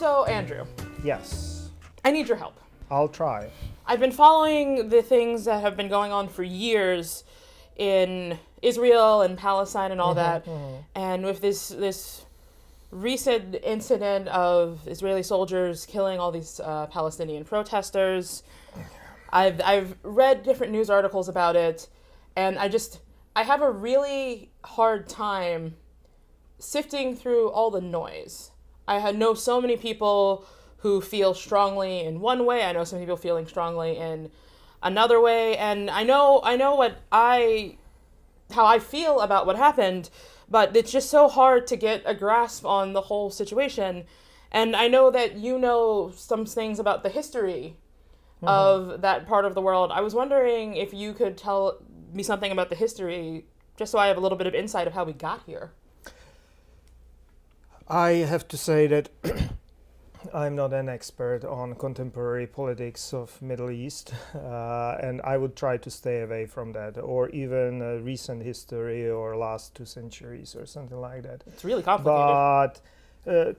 So, Andrew, Yes, I need your help. I'll try. I've been following the things that have been going on for years in Israel and Palestine and all that, and with this recent incident of Israeli soldiers killing all these Palestinian protesters. I've read different news articles about it, and I have a really hard time sifting through all the noise. I know so many people who feel strongly in one way. I know some people feeling strongly in another way, and I know how I feel about what happened, but it's just so hard to get a grasp on the whole situation. And I know that you know some things about the history of that part of the world. I was wondering if you could tell me something about the history, just so I have a little bit of insight of how we got here. I have to say that I'm not an expert on contemporary politics of Middle East, and I would try to stay away from that, or even recent history or last 2 centuries or something like that. It's really complicated. But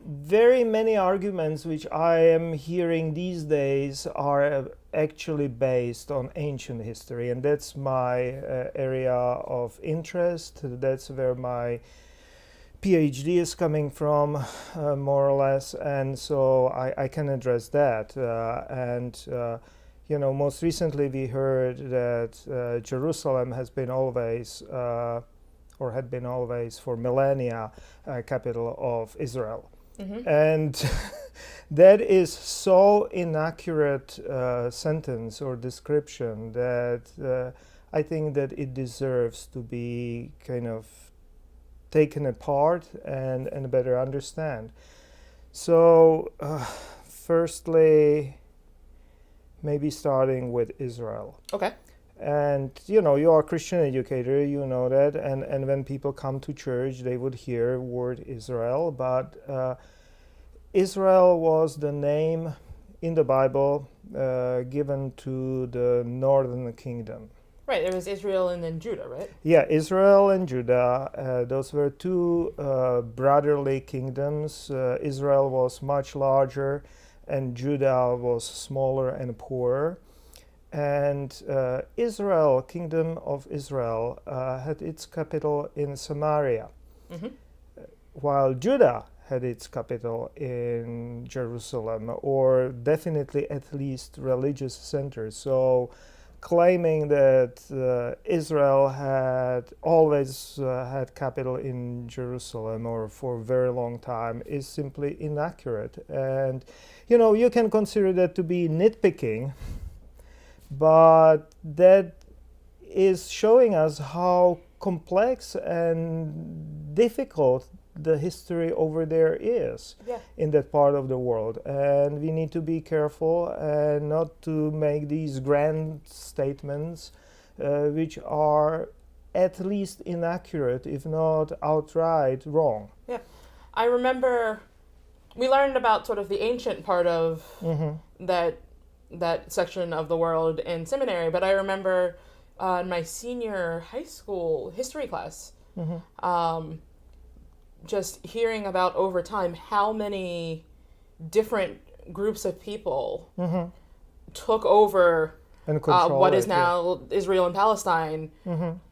very many arguments which I am hearing these days are actually based on ancient history, and that's my area of interest. That's where my PhD is coming from, more or less, and so I can address that. Most recently we heard that Jerusalem has been always, or had been always for millennia, capital of Israel. And that is so inaccurate sentence or description that I think that it deserves to be kind of taken apart and better understand. So firstly, maybe starting with Israel. Okay. And you are a Christian educator, you know that, and when people come to church they would hear word Israel, but Israel was the name in the Bible given to the northern kingdom. Right, there was Israel and then Judah, right? Yeah, Israel and Judah, those were two brotherly kingdoms. Israel was much larger and Judah was smaller and poorer. And Israel, kingdom of Israel, had its capital in Samaria, while Judah had its capital in Jerusalem, or definitely at least religious center. So claiming that Israel had always had capital in Jerusalem or for a very long time is simply inaccurate. And you can consider that to be nitpicking, but that is showing us how complex and difficult the history over there is in that part of the world, and we need to be careful and not to make these grand statements which are at least inaccurate, if not outright wrong. Yeah, I remember we learned about sort of the ancient part of that section of the world in seminary, but I remember in my senior high school history class, just hearing about over time how many different groups of people took over what is now Israel and Palestine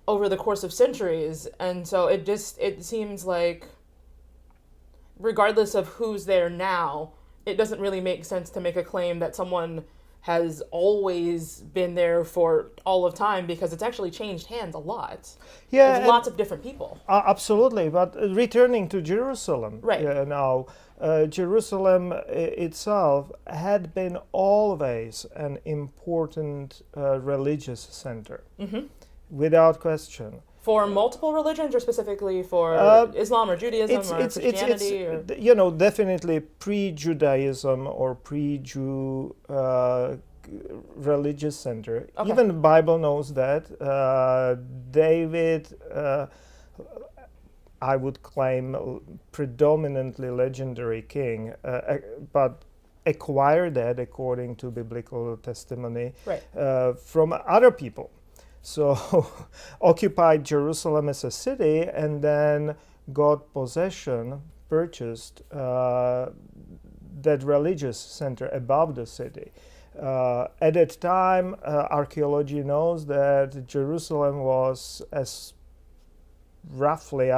over the course of centuries. And so it seems like regardless of who's there now, it doesn't really make sense to make a claim that someone has always been there for all of time, because it's actually changed hands a lot. Yeah, there's lots of different people. Absolutely, but returning to Jerusalem, right now, Jerusalem itself had been always an important religious center, without question. For multiple religions, or specifically for Islam or Judaism or Christianity? It's definitely pre-Judaism or pre-Jew religious center. Okay. Even the Bible knows that. David, I would claim, predominantly legendary king, but acquired that, according to biblical testimony, from other people. So occupied Jerusalem as a city and then got possession, purchased that religious center above the city. At that time, archaeology knows that Jerusalem was as roughly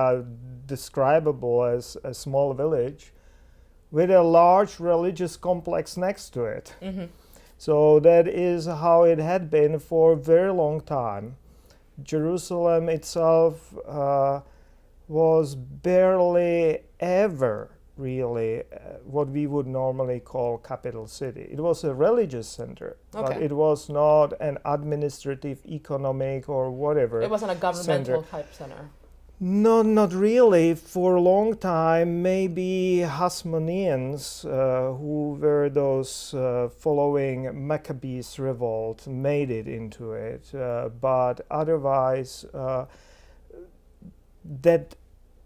describable as a small village with a large religious complex next to it. Mm-hmm. So that is how it had been for a very long time. Jerusalem itself was barely ever really what we would normally call capital city. It was a religious center, but it was not an administrative, economic, or whatever. It wasn't a governmental center. type center. No, not really. For a long time, maybe Hasmoneans, who were those following Maccabees revolt, made it into it. But otherwise, that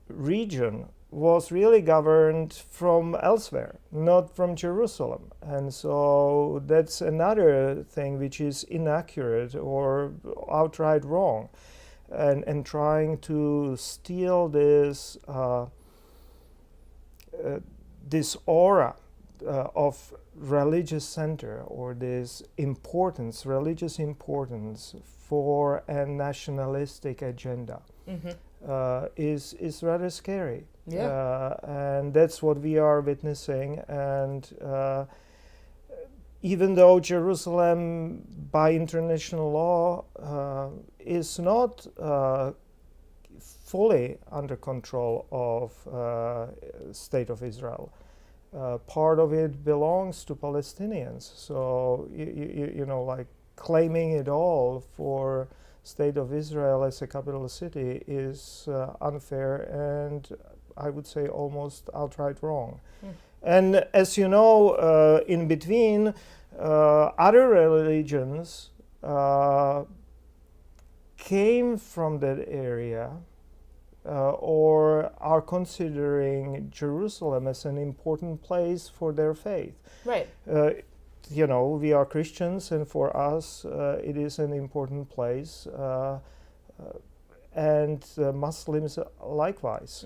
region was really governed from elsewhere, not from Jerusalem. And so that's another thing which is inaccurate or outright wrong. And trying to steal this this aura of religious center, or this importance, religious importance for a nationalistic agenda, is rather scary. Yeah. And that's what we are witnessing. And even though Jerusalem, by international law, is not fully under control of State of Israel, part of it belongs to Palestinians. So you know, like claiming it all for State of Israel as a capital city is unfair, and I would say almost outright wrong. And as you know, in between, other religions came from that area or are considering Jerusalem as an important place for their faith. Right. You know, we are Christians, and for us, it is an important place, and Muslims likewise.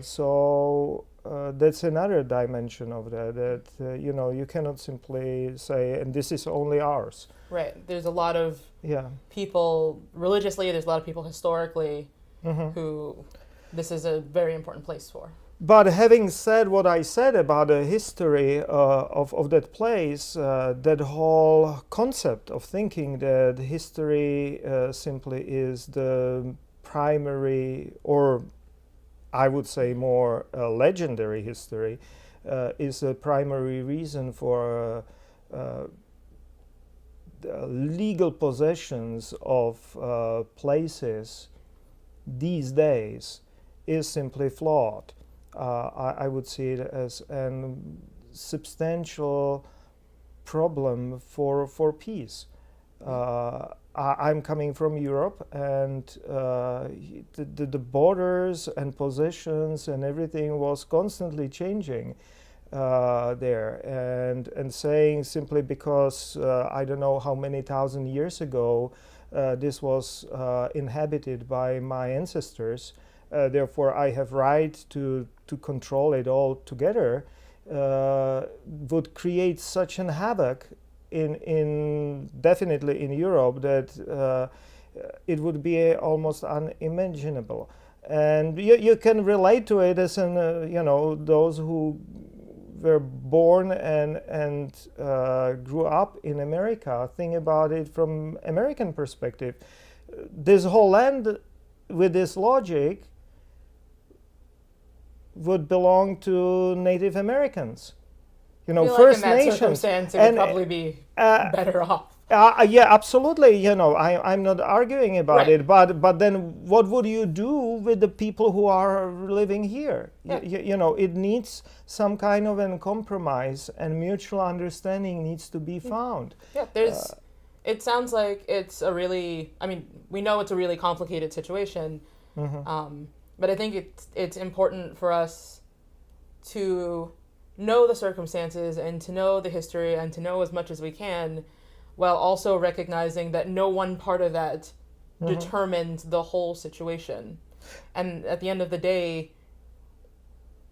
So that's another dimension of that you know, you cannot simply say, and this is only ours. Right. There's a lot of people religiously, there's a lot of people historically who this is a very important place for. But having said what I said about the history of that place, that whole concept of thinking that history simply is the primary, or I would say more legendary history, is a primary reason for the legal possessions of places these days is simply flawed. I would see it as a substantial problem for peace. I'm coming from Europe, and the borders and positions and everything was constantly changing there. And saying simply because I don't know how many thousand years ago this was inhabited by my ancestors, therefore I have right to control it all together, would create such an havoc in definitely in Europe that it would be almost unimaginable. And you can relate to it as you know, those who were born and grew up in America. Think about it from American perspective. This whole land, with this logic, would belong to Native Americans. You know, First like in that Nations. Circumstance, it would probably be better off. Yeah, absolutely. You know, I'm not arguing about it, but then what would you do with the people who are living here? Yeah. You know, it needs some kind of a compromise, and mutual understanding needs to be found. Yeah, there's. It sounds like it's a really. I mean, we know it's a really complicated situation, but I think it's important for us to know the circumstances and to know the history and to know as much as we can, while also recognizing that no one part of that determines the whole situation. And at the end of the day,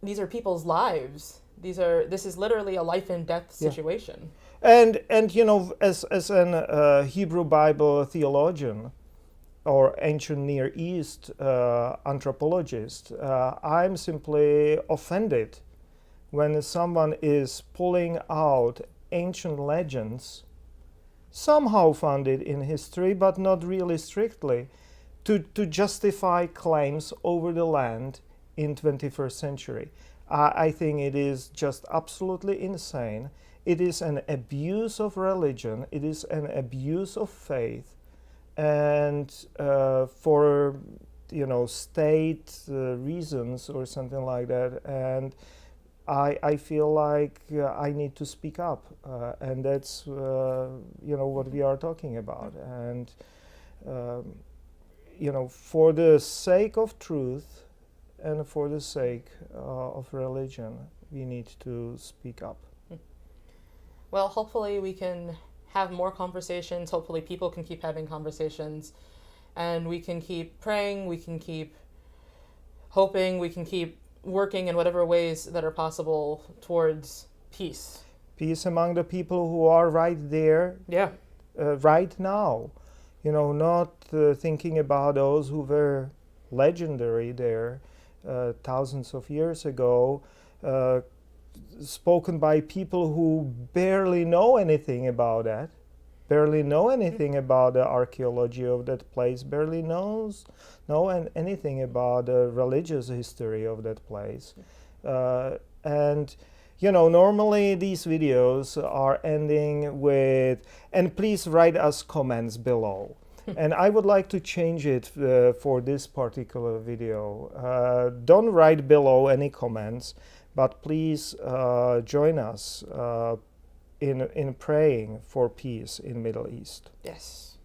these are people's lives This is literally a life and death situation. And as an Hebrew Bible theologian or ancient Near East anthropologist, I'm simply offended when someone is pulling out ancient legends, somehow founded in history, but not really strictly, to justify claims over the land in 21st century. I think it is just absolutely insane. It is an abuse of religion. It is an abuse of faith, and for state reasons or something like that. And I feel like I need to speak up, and that's what we are talking about. And for the sake of truth and for the sake of religion, we need to speak up. Well, hopefully we can have more conversations. Hopefully people can keep having conversations, and we can keep praying, we can keep hoping, we can keep working in whatever ways that are possible towards peace. Peace among the people who are right there, right now. Not thinking about those who were legendary there thousands of years ago, spoken by people who barely know anything about that, barely know anything about the archaeology of that place, barely know anything about the religious history of that place. And normally these videos are ending with, and please write us comments below. And I would like to change it for this particular video. Don't write below any comments, but please join us in praying for peace in Middle East. Yes.